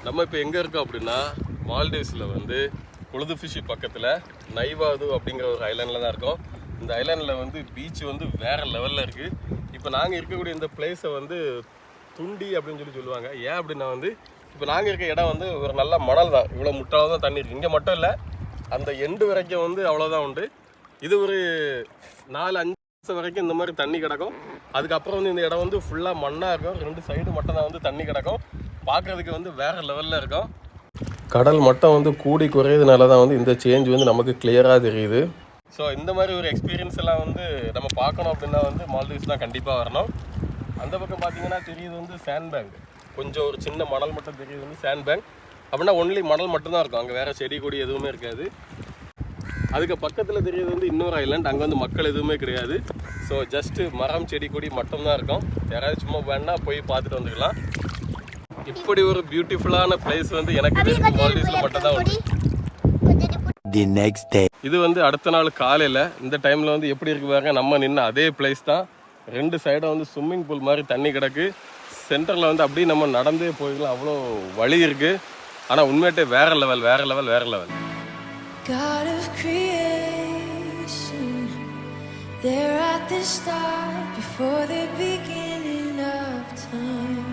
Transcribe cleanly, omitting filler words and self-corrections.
நம்ம இப்போ எங்கே இருக்கோம் அப்படின்னா மால்டீவ்ஸில் வந்து குளுதுஃபிஷி பக்கத்தில் நைவாது அப்படிங்கிற ஒரு ஐலாண்டில் தான் இருக்கோம். இந்த ஐலாண்டில் வந்து பீச் வந்து வேறு லெவலில் இருக்குது. இப்போ நாங்கள் இருக்கக்கூடிய இந்த பிளேஸை வந்து துண்டி அப்படின்னு சொல்லுவாங்க. ஏன் அப்படின்னா வந்து இப்போ நாங்கள் இருக்க இடம் வந்து ஒரு நல்ல மணல் தான், இவ்வளோ முட்டாள தான் தண்ணி இருக்குது. இங்கே மட்டும் இல்லை, அந்த எண்டு வரைக்கும் வந்து அவ்வளோதான் உண்டு. இது ஒரு 4-5 வருஷம் வரைக்கும் இந்த மாதிரி தண்ணி கிடக்கும். அதுக்கப்புறம் வந்து இந்த இடம் வந்து ஃபுல்லாக மண்ணாக இருக்கும். 2 சைடு மட்டும் தான் வந்து தண்ணி கிடக்கும். பார்க்குறதுக்கு வந்து வேறு லெவலில் இருக்கும். கடல் மட்டம் வந்து கூடி குறையிறதுனால தான் வந்து இந்த சேஞ்ச் வந்து நமக்கு கிளியராக தெரியுது. ஸோ இந்த மாதிரி ஒரு எக்ஸ்பீரியன்ஸ் எல்லாம் வந்து நம்ம பார்க்கணும் அப்படின்னா வந்து மால்டீவ்ஸ் தான் கண்டிப்பாக வரணும். அந்த பக்கம் பார்த்தீங்கன்னா தெரியுது வந்து சாண்ட் பேங்க், கொஞ்சம் ஒரு சின்ன மணல் மட்டும் தெரியுது வந்து சாண்ட் பேங்க். அப்படின்னா ஒன்லி மணல் மட்டும்தான் இருக்கும், அங்கே வேறு செடி கொடி எதுவுமே இருக்காது. அதுக்கு பக்கத்தில் தெரியுது வந்து இன்னொரு ஐலாண்ட், அங்கே வந்து மக்கள் எதுவுமே கிடையாது. ஸோ ஜஸ்ட்டு மரம் செடி கொடி மட்டும்தான் இருக்கும். யாராவது சும்மா வேணா போய் பார்த்துட்டு வந்துக்கலாம். இப்படி ஒரு பியூட்டிஃபுல்லான பிளேஸ் வந்து எனக்கு மால்டீவ்ஸில் மட்டும் தான் உண்டு. இது வந்து அடுத்த நாள் காலையில் இந்த டைமில் வந்து எப்படி இருக்கு பாருங்க. நம்ம நின்று அதே பிளேஸ் தான். 2 சைடும் வந்து ஸ்விம்மிங் பூல் மாதிரி தண்ணி கிடக்கு. சென்டரில் வந்து அப்படியே நம்ம நடந்தே போய்க்கலாம், அவ்வளோ வழி இருக்கு. ஆனால் உண்மையிட்டே வேற லெவல், வேற லெவல், வேற level. God of creation, there at the start, before the beginning of time.